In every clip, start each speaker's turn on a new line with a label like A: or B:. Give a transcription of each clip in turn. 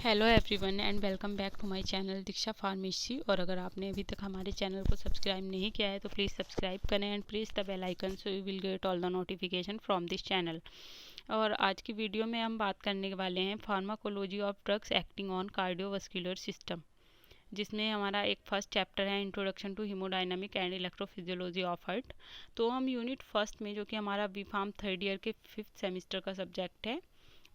A: Hello everyone and welcome back to my channel Diksha pharmacy. और अगर आपने अभी तक हमारे चैनल को सब्सक्राइब नहीं किया है तो प्लीज़ सब्सक्राइब करें and press the bell icon so you will get all the notification from this channel. और आज की वीडियो में हम बात करने वाले हैं pharmacology of drugs acting on cardiovascular system, जिसमें हमारा एक फर्स्ट चैप्टर है introduction to haemodynamic and electrophysiology of heart. तो हम यूनिट फर्स्ट में, जो कि हमारा बी फार्म थर्ड ईयर के 5th सेमेस्टर का सब्जेक्ट है,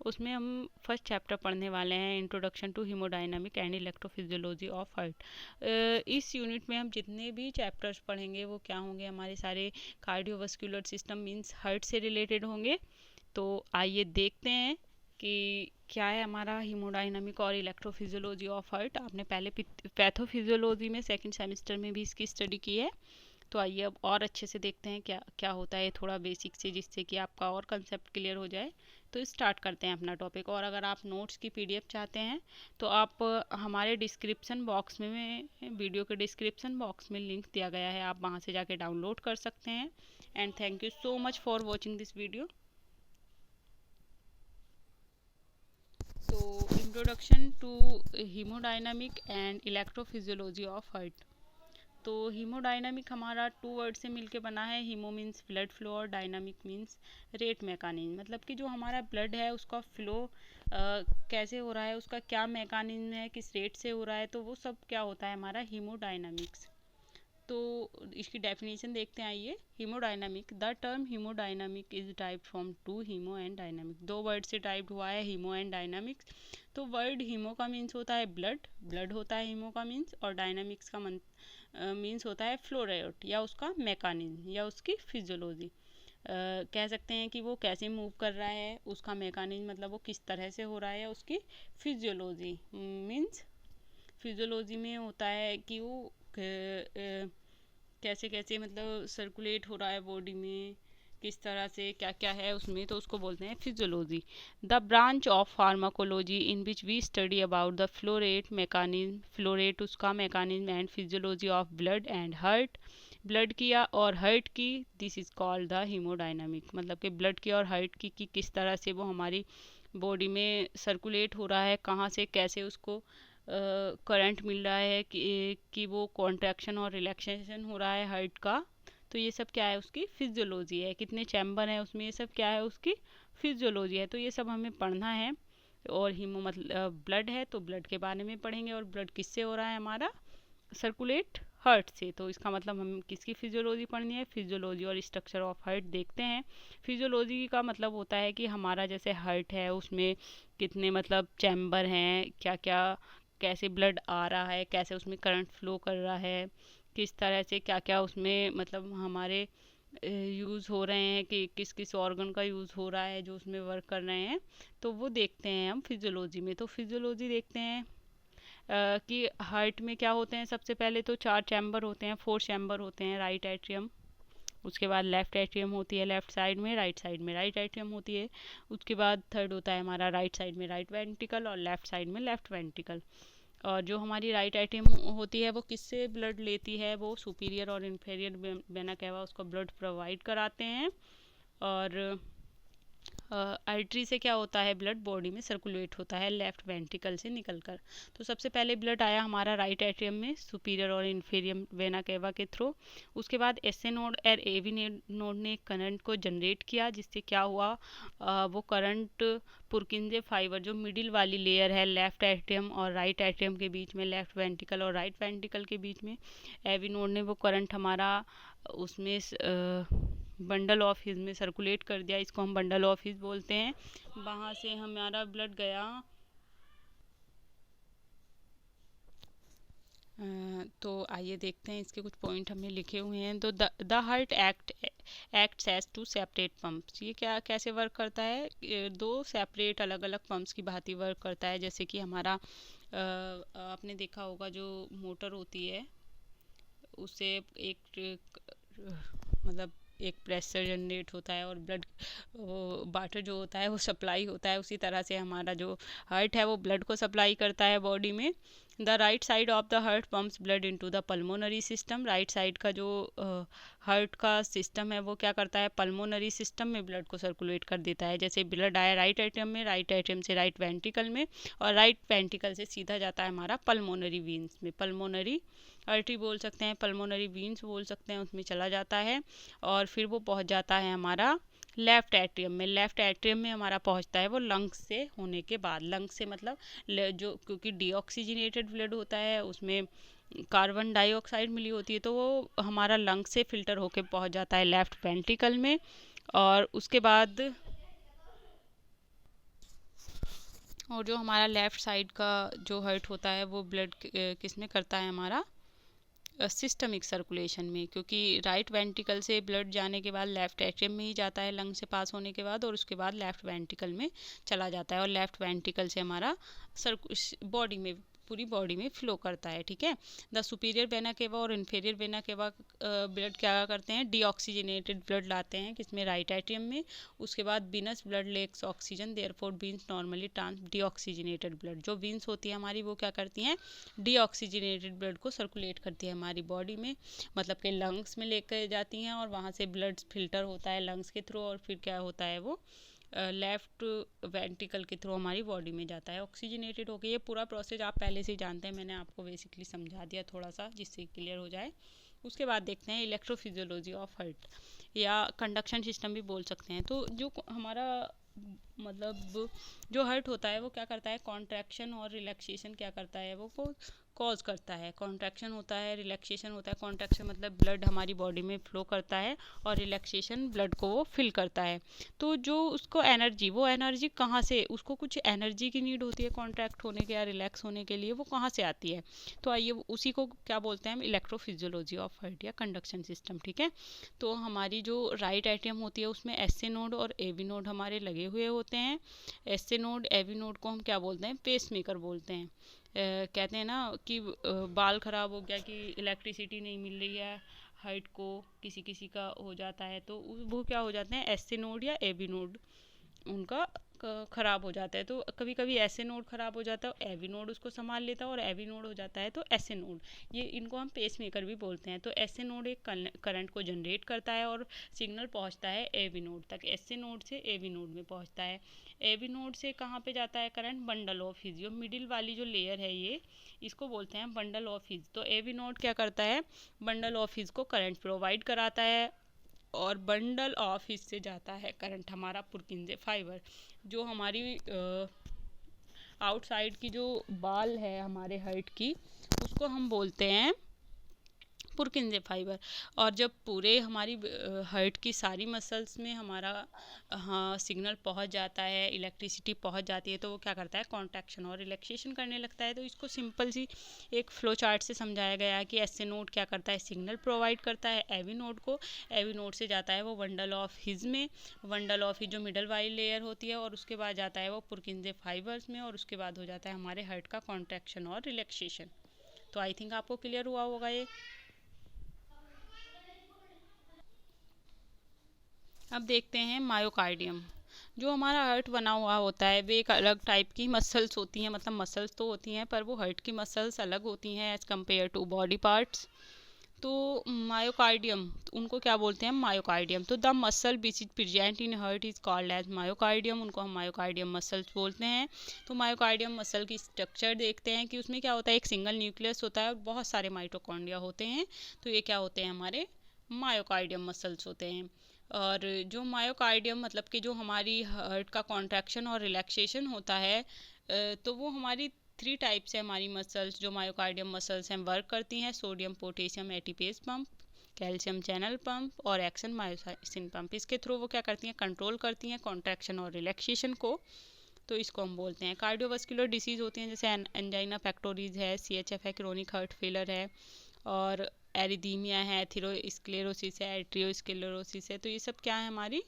A: उसमें हम फर्स्ट चैप्टर पढ़ने वाले हैं introduction to haemodynamic and electrophysiology of heart. इस यूनिट में हम जितने भी चैप्टर्स पढ़ेंगे वो क्या होंगे, हमारे सारे कार्डियोवास्कुलर सिस्टम मींस हार्ट से रिलेटेड होंगे। तो आइए देखते हैं कि क्या है हमारा हीमोडायनामिक और इलेक्ट्रोफिजियोलॉजी ऑफ हार्ट। आपने पहले पैथोफिजियोलॉजी में सेकंड सेमेस्टर में भी इसकी स्टडी की है। तो आइए अब और अच्छे से देखते हैं क्या क्या होता है, थोड़ा बेसिक से, जिससे कि आपका और कंसेप्ट क्लियर हो जाए। तो स्टार्ट करते हैं अपना टॉपिक। और अगर आप नोट्स की पीडीएफ चाहते हैं तो आप हमारे डिस्क्रिप्शन बॉक्स में, वीडियो के डिस्क्रिप्शन बॉक्स में लिंक दिया गया है, आप वहां से जाके डाउनलोड कर सकते हैं। And thank you so much for watching this video. तो introduction to haemodynamic and electrophysiology of heart. तो हीमोडायनामिक हमारा 2 वर्ड से मिलके बना है। हीमो मीन्स ब्लड फ्लो और डायनामिक मीन्स रेट मैकानिज्म, मतलब कि जो हमारा ब्लड है उसका फ्लो कैसे हो रहा है, उसका क्या मैकानिज्म है, किस रेट से हो रहा है, तो वो सब क्या होता है हमारा हीमोडायनामिक्स। तो इसकी डेफिनेशन देखते हैं आइए। Haemodynamic, the term haemodynamic is typed from two haemo and dynamic. 2 word से टाइप्ड हुआ है, हीमो एंड डायनामिक्स। तो वर्ड हीमो का मीन्स होता है ब्लड, ब्लड होता है हीमो का मीन्स, और डायनामिक्स का मीन्स होता है फ्लो रेट या उसका मैकानिज्म या उसकी फिजियोलॉजी। कह सकते हैं कि वो कैसे मूव कर रहा है, उसका मैकानिज्म मतलब वो किस तरह से हो रहा है, उसकी फिजियोलॉजी मीन्स, फिजियोलॉजी में होता है कि वो कैसे कैसे मतलब सर्कुलेट हो रहा है बॉडी में, किस तरह से क्या क्या है उसमें, तो उसको बोलते हैं physiology. The branch of pharmacology in which we study about the flow rate mechanism, flow rate उसका mechanism, and physiology of blood and heart, blood की और हार्ट की, this is called the haemodynamic. मतलब कि ब्लड की और heart की किस तरह से वो हमारी बॉडी में सर्कुलेट हो रहा है, कहाँ से कैसे उसको करंट मिल रहा है, कि वो कॉन्ट्रैक्शन और रिलैक्सेशन हो रहा है हार्ट का, तो ये सब क्या है उसकी फिजियोलॉजी है। कितने चैम्बर है उसमें, ये सब क्या है उसकी फिजियोलॉजी है। तो ये सब हमें पढ़ना है। और हीमो मतलब ब्लड है तो ब्लड के बारे में पढ़ेंगे, और ब्लड किससे हो रहा है हमारा, सर्कुलेट हार्ट से। तो इसका मतलब हम किसकी फिजियोलॉजी पढ़नी है, फिजियोलॉजी और स्ट्रक्चर ऑफ हार्ट देखते हैं। फिजियोलॉजी का मतलब होता है कि हमारा जैसे हार्ट है उसमें कितने मतलब चैम्बर हैं, क्या क्या, कैसे ब्लड आ रहा है, कैसे उसमें करंट फ्लो कर रहा है, किस तरह से क्या क्या उसमें मतलब हमारे यूज़ हो रहे हैं, कि किस किस ऑर्गन का यूज़ हो रहा है जो उसमें वर्क कर रहे हैं, तो वो देखते हैं हम फिजियोलॉजी में। तो फिजियोलॉजी देखते हैं कि हार्ट में क्या होते हैं। सबसे पहले तो 4 चैम्बर होते हैं, 4 चैम्बर होते हैं। राइट एट्रियम, उसके बाद लेफ्ट एट्रियम होती है लेफ्ट साइड में, राइट साइड में राइट एट्रियम होती है। उसके बाद थर्ड होता है हमारा राइट साइड में राइट वेंट्रिकल, और लेफ्ट साइड में लेफ्ट वेंट्रिकल। और जो हमारी राइट एट्रियम होती है वो किससे ब्लड लेती है, वो सुपीरियर और इन्फीरियर वेना कैवा उसको ब्लड प्रोवाइड कराते हैं। और आर्टरी से क्या होता है, ब्लड बॉडी में सर्कुलेट होता है लेफ्ट वेंट्रिकल से निकलकर। तो सबसे पहले ब्लड आया हमारा राइट एट्रियम में सुपीरियर और इन्फीरियर वेना केवा के थ्रू। उसके बाद एस ए नोड और ए वी नोड ने करंट को जनरेट किया, जिससे क्या हुआ, वो करंट पुरकिंजे फाइबर, जो मिडिल वाली लेयर है लेफ्ट एट्रियम और राइट एट्रियम के बीच में, लेफ्ट वेंट्रिकल और राइट वेंट्रिकल के बीच में, ए वी नोड ने वो करंट हमारा उसमें बंडल ऑफ हिज में सर्कुलेट कर दिया। इसको हम बंडल ऑफ हिज बोलते हैं। वहाँ से हमारा ब्लड गया, तो आइए देखते हैं इसके कुछ पॉइंट हमने लिखे हुए हैं। तो the heart acts as two separate pumps. ये क्या कैसे वर्क करता है, 2 सेपरेट अलग अलग पंप्स की भांति वर्क करता है। जैसे कि हमारा आपने देखा होगा जो मोटर होती है उससे एक मतलब एक प्रेशर जनरेट होता है और ब्लड वाटर जो होता है वो सप्लाई होता है। उसी तरह से हमारा जो हार्ट है वो ब्लड को सप्लाई करता है बॉडी में। The right side of the heart pumps blood into the pulmonary system. Right side का जो हार्ट का सिस्टम है वो क्या करता है, पल्मोनरी सिस्टम में ब्लड को सर्कुलेट कर देता है। जैसे ब्लड आया राइट एट्रियम में, राइट एट्रियम से राइट वेंट्रिकल में, और राइट वेंट्रिकल से सीधा जाता है हमारा पल्मोनरी वीन्स में। पल्मोनरी आर्टरी बोल सकते हैं, पल्मोनरी वीन्स बोल सकते हैं, उसमें चला जाता है और फिर वो पहुंच जाता है हमारा लेफ्ट एट्रियम में। लेफ्ट एट्रियम में हमारा पहुंचता है वो लंग्स से होने के बाद। लंग्स से मतलब जो, क्योंकि डीऑक्सीजनेटेड ब्लड होता है उसमें कार्बन डाइऑक्साइड मिली होती है, तो वो हमारा लंग से फिल्टर होके पहुंच जाता है लेफ्ट वेंट्रिकल में। और उसके बाद और जो हमारा लेफ्ट साइड का जो हार्ट होता है वो ब्लड किस में करता है, हमारा सिस्टमिक सर्कुलेशन में, क्योंकि राइट वेंट्रिकल से ब्लड जाने के बाद लेफ्ट एट्रियम में ही जाता है लंग से पास होने के बाद, और उसके बाद लेफ्ट वेंट्रिकल में चला जाता है और लेफ्ट वेंट्रिकल से हमारा बॉडी में, पूरी बॉडी में फ्लो करता है। ठीक है, द सुपीरियर वेना केवा और इन्फीरियर वेना केवा ब्लड क्या करते हैं, डीऑक्सीजनेटेड ब्लड लाते हैं किसमें, राइट एट्रियम में। उसके बाद venous blood lacks oxygen, therefore veins normally trans deoxygenated blood. जो वीन्स होती है हमारी वो क्या करती हैं, डीऑक्सीजनेटेड ब्लड को सर्कुलेट करती है हमारी बॉडी में, मतलब कि लंग्स में लेकर जाती हैं और वहाँ से ब्लड फिल्टर होता है लंग्स के थ्रू, और फिर क्या होता है वो लेफ्ट वेंट्रिकल के थ्रू हमारी बॉडी में जाता है ऑक्सीजनेटेड होकर। ये पूरा प्रोसेस आप पहले से ही जानते हैं, मैंने आपको बेसिकली समझा दिया थोड़ा सा जिससे क्लियर हो जाए। उसके बाद देखते हैं इलेक्ट्रोफिजियोलॉजी ऑफ हार्ट, या कंडक्शन सिस्टम भी बोल सकते हैं। तो जो हमारा मतलब जो हार्ट होता है वो क्या करता है, कॉन्ट्रैक्शन और रिलैक्सेशन क्या करता है, वो कॉज करता है। कॉन्ट्रैक्शन होता है, रिलैक्सेशन होता है। कॉन्ट्रैक्शन मतलब ब्लड हमारी बॉडी में फ्लो करता है, और रिलैक्सेशन ब्लड को वो फिल करता है। तो जो उसको एनर्जी, वो एनर्जी कहाँ से, उसको कुछ एनर्जी की नीड होती है कॉन्ट्रैक्ट होने के या रिलैक्स होने के लिए, वो कहाँ से आती है। तो आइए उसी को क्या बोलते हैं हम, इलेक्ट्रोफिजियोलॉजी ऑफ हार्ट या कंडक्शन सिस्टम। ठीक है, तो हमारी जो राइट एट्रियम होती है उसमें एस ए नोड और ए वी नोड हमारे लगे हुए होते हैं। S A node A V node को हम क्या बोलते हैं, पेस मेकर बोलते हैं। कहते हैं ना कि बाल खराब हो गया, कि इलेक्ट्रिसिटी नहीं मिल रही है हार्ट को, किसी किसी का हो जाता है, तो वो क्या हो जाते हैं, एस ए नोड या ए बी नोड उनका ख़राब हो जाता है। तो कभी कभी ऐसे नोड ख़राब हो जाता है, एवी नोड उसको संभाल लेता है, और एवी नोड हो जाता है तो ऐसे नोड, ये इनको हम पेस मेकर भी बोलते हैं। तो ऐसे नोड एक करंट को जनरेट करता है और सिग्नल पहुंचता है एवी नोड तक, ऐसे नोड से एवी नोड में पहुंचता है। एवी नोड से कहाँ पे जाता है करंट, बंडल ऑफ हिज, जो मिडिल वाली जो लेयर है ये, इसको बोलते हैं बंडल ऑफ हिज। तो एवी नोड क्या करता है, बंडल ऑफ हिज को करंट प्रोवाइड कराता है, और बंडल ऑफ इससे जाता है करंट हमारा पुरकिंजे फाइबर। जो हमारी आउटसाइड की जो बाल है हमारे हार्ट की, उसको हम बोलते हैं पुरकिंजे फाइबर। और जब पूरे हमारी हार्ट की सारी मसल्स में हमारा हाँ सिग्नल पहुंच जाता है, इलेक्ट्रिसिटी पहुंच जाती है, तो वो क्या करता है, कॉन्ट्रैक्शन और रिलैक्सेशन करने लगता है। तो इसको सिंपल सी एक फ्लो चार्ट से समझाया गया है कि एस ए नोड क्या करता है, सिग्नल प्रोवाइड करता है एवी नोड को, एवी नोड से जाता है वो वंडल ऑफ हिज में, वंडल ऑफ हिज जो मिडल वाली लेयर होती है, और उसके बाद जाता है वो पुरकिंजे फाइबर्स में, और उसके बाद हो जाता है हमारे हार्ट का कॉन्ट्रैक्शन और रिलैक्सेशन। तो आई थिंक आपको क्लियर हुआ होगा ये। अब देखते हैं मायोकार्डियम। जो हमारा हार्ट बना हुआ होता है वे एक अलग टाइप की मसल्स होती हैं, मतलब मसल्स तो होती हैं पर वो हार्ट की मसल्स अलग होती हैं as compare to body parts. तो मायोकार्डियम उनको क्या बोलते हैं, मायोकार्डियम। तो the muscle which is present in heart is called as myocardium, उनको हम मायोकार्डियम मसल्स बोलते हैं। तो मायोकार्डियम मसल की स्ट्रक्चर देखते हैं कि उसमें क्या होता है, एक सिंगल न्यूक्लियस होता है और बहुत सारे माइटोकॉन्ड्रिया होते हैं। तो ये क्या होते हैं, हमारे मायोकार्डियम मसल्स होते हैं। और जो मायोकार्डियम मतलब कि जो हमारी हार्ट का कॉन्ट्रैक्शन और रिलैक्सेशन होता है, तो वो हमारी थ्री टाइप से हमारी मसल्स जो मायोकार्डियम मसल्स हैं वर्क करती हैं, sodium potassium ATPase pump, calcium channel pump और एक्शन मायोसिन पंप। इसके थ्रू वो क्या करती हैं, कंट्रोल करती हैं कॉन्ट्रैक्शन और रिलैक्सेशन को। तो इसको हम बोलते हैं कार्डियोवास्कुलर डिसीज़ होती हैं, जैसे एंजाइना पेक्टोरिस है, CHF है, क्रोनिक हार्ट फेलर है, और एरिदीमिया है, थीरोस्क्लेरोसिस है, एट्रियोस्क्लेरोसिस है। तो ये सब क्या है, हमारी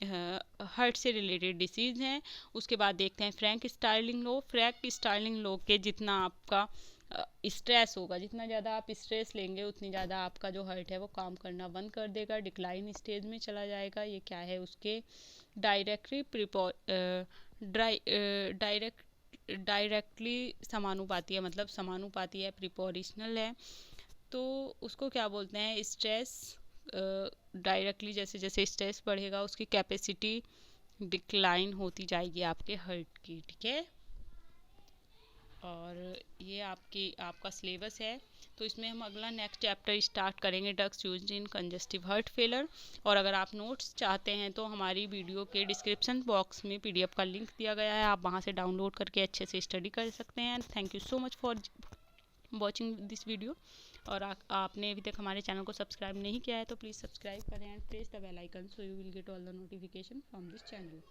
A: हार्ट से रिलेटेड डिसीज़ हैं। उसके बाद देखते हैं फ्रैंक स्टार्लिंग लो। फ्रैंक स्टार्लिंग लो के जितना आपका स्ट्रेस होगा, जितना ज़्यादा आप स्ट्रेस लेंगे उतनी ज़्यादा आपका जो हार्ट है वो काम करना बंद कर देगा, डिक्लाइन स्टेज में चला जाएगा। ये क्या है, उसके डायरेक्टली डायरेक्टली समानुपाती है, मतलब समानुपाती है, प्रिपोजिशनल है, तो उसको क्या बोलते हैं, स्ट्रेस। डायरेक्टली जैसे जैसे स्ट्रेस बढ़ेगा उसकी कैपेसिटी डिक्लाइन होती जाएगी आपके हार्ट की, ठीक है। और ये आपका सिलेबस है, तो इसमें हम अगला नेक्स्ट चैप्टर स्टार्ट करेंगे, drugs used in congestive heart failure. और अगर आप नोट्स चाहते हैं तो हमारी वीडियो के डिस्क्रिप्शन बॉक्स में पीडीएफ का लिंक दिया गया है, आप वहां से डाउनलोड करके अच्छे से स्टडी कर सकते हैं। Thank you so much for watching this video. और आपने अभी तक हमारे चैनल को सब्सक्राइब नहीं किया है तो प्लीज़ सब्सक्राइब करें and press the bell icon so you will get all the notification from this channel.